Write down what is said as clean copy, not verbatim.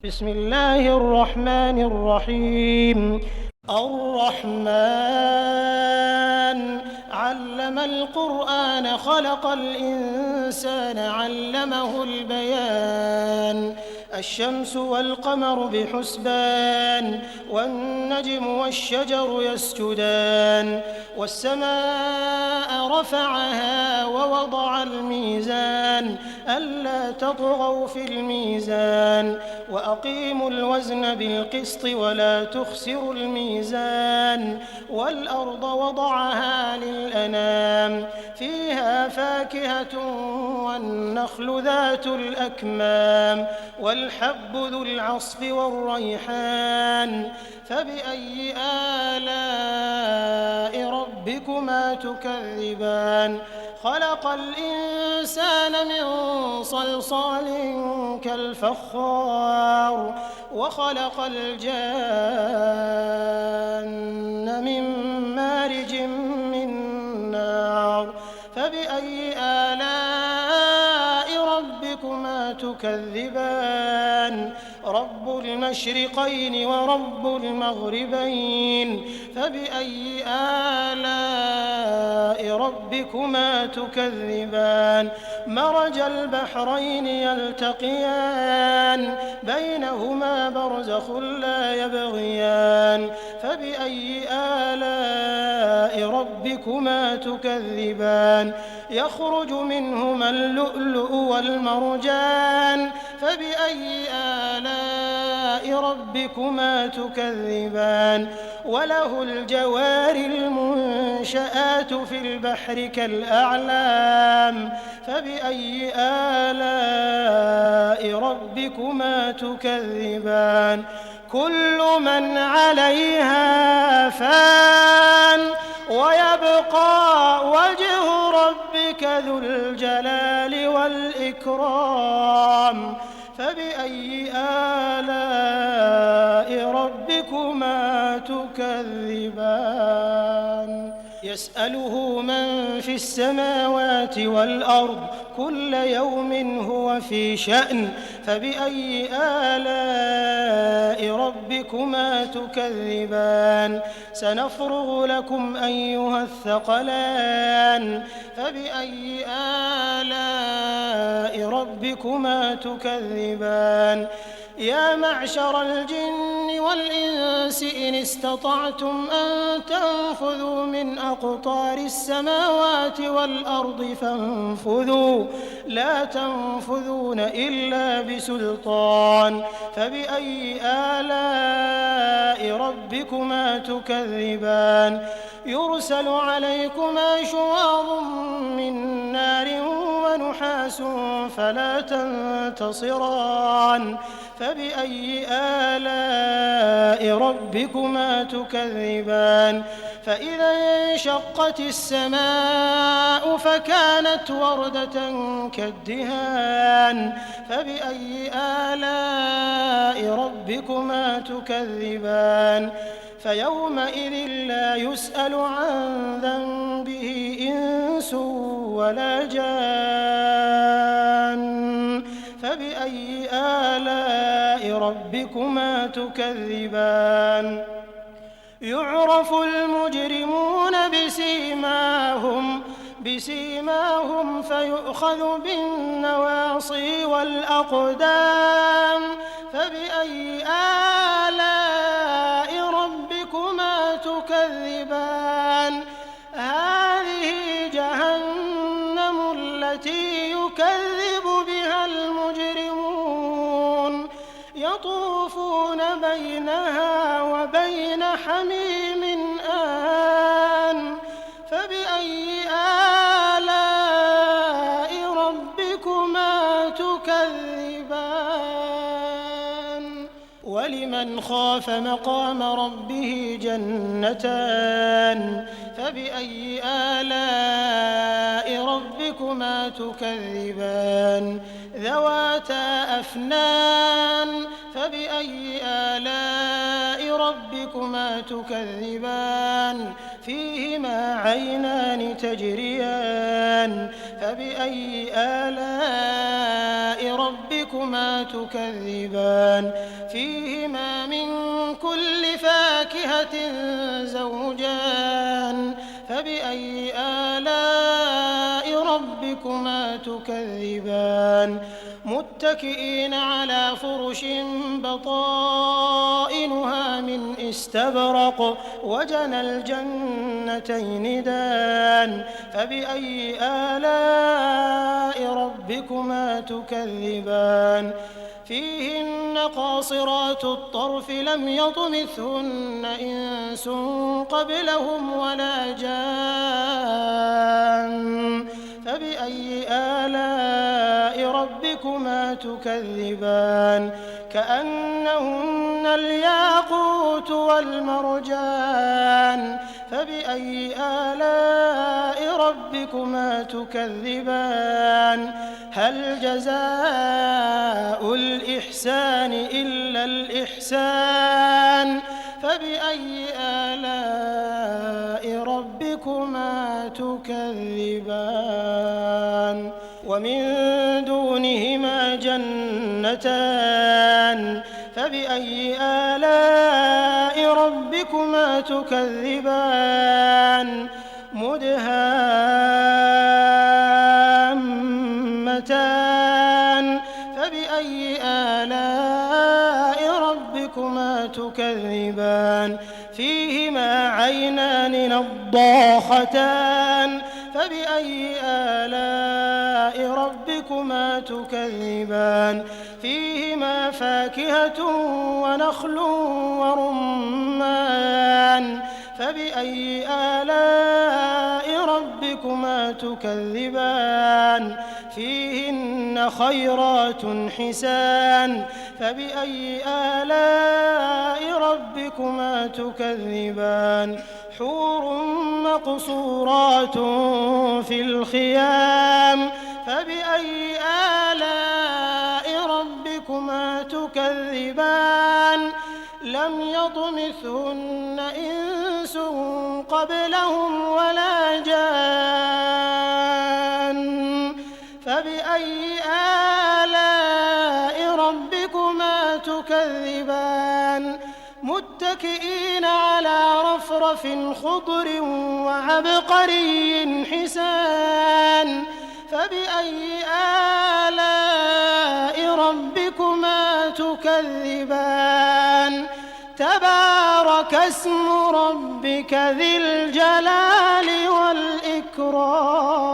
بسم الله الرحمن الرحيم. الرحمن علم القرآن خلق الإنسان علمه البيان. الشمس والقمر بحسبان والنجم والشجر يسجدان والسماء رفعها ووضع الميزان ألا تطغوا في الميزان وأقيموا الوزن بالقسط ولا تخسروا الميزان والأرض وضعها للأنام فيها فاكهة والنخل ذات الأكمام والحب ذو العصف والريحان فبأي آلاء ربكما تكذبان خلق الإنسان من صلصال كالفخار وخلق الجان من مارج من نار فبأي آلاء ربكما تكذبان رب المشرقين ورب المغربين فبأي آلاء ربكما تكذبان مرج البحرين يلتقيان بينهما برزخ لا يبغيان فبأي آلاء ربكما تكذبان يخرج منهما اللؤلؤ والمرجان فبأي آلاء ربكما تكذبان وله الجوار المنشآت في البحر كالأعلام فبأي آلاء ربكما تكذبان كل من عليها فان ويبقى وجه ربك ذو الجلال والإكرام فبأي آلاء ربكما تكذبان يسأله من في السماوات والأرض كل يوم هو في شأن فبأي آلاء ربكما تكذبان سنفرغ لكم أيها الثقلان فبأي آلاء ربكما تكذبان يا معشر الجن والإنس إن استطعتم أن تنفذوا من أقطار السماوات والأرض فانفذوا لا تنفذون إلا بسلطان فبأي آلاء ربكما تكذبان يرسل عليكما شواظ من نار ونحاس فلا تنتصران فبأي آلاء ربكما تكذبان فإذا انشقت السماء فكانت وردة كالدهان فبأي آلاء ربكما تكذبان فيومئذ لا يسأل عن ذنبه إنس ولا جان فبأي آلاء ربكما تكذبان يعرف المجرمون بسيماهم فيؤخذ بالنواصي والأقدام فبأي آلاء ربكما تكذبان هذه جهنم التي يكذب بها المجرمون يطوفون بينها وبين حميم آن فبأي آلاء ربكما تكذبان ولمن خاف مقام ربه جنتان فبأي آلاء ربكما تكذبان ذواتا أفنان فبأي آلاء ربكما تكذبان فيهما عينان تجريان فبأي آلاء ربكما تكذبان فيهما من كل فاكهة زوجان فبأي آلاء ربكما تكذبان متكئين على فرش بطائنها من استبرق وجنى الجنتين دان فبأي آلاء ربكما تكذبان فيهن قاصرات الطرف لم يطمثهن إنس قبلهم ولا جان فبأي آلاء ربكما تكذبان كأنهن الياقوت والمرجان فبأي آلاء ربكما تكذبان هل جزاء الإحسان إلا الإحسان فبأي آلاء ربكما تكذبان ومن دونهما جنتان فبأي آلاء ربكما تكذبان مدهامتان فبأي آلاء ربكما تكذبان فيهما عينان نضاختان فبأي آلاء ربكما تكذبان فيهما فاكهة ونخل ورمان فبأي آلاء ربكما تكذبان فيهن خيرات حسان فبأي آلاء ربكما تكذبان حور مقصورات في الخيام فبأي آلاء ربكما تكذبان لم يطمثهن إنس قبلهم ولا جان فبأي آلاء ربكما تكذبان متكئين على رفرف خضر وعبقري حسان فبأي آلاء ربكما تكذبان تبارك اسم ربك ذي الجلال والإكرام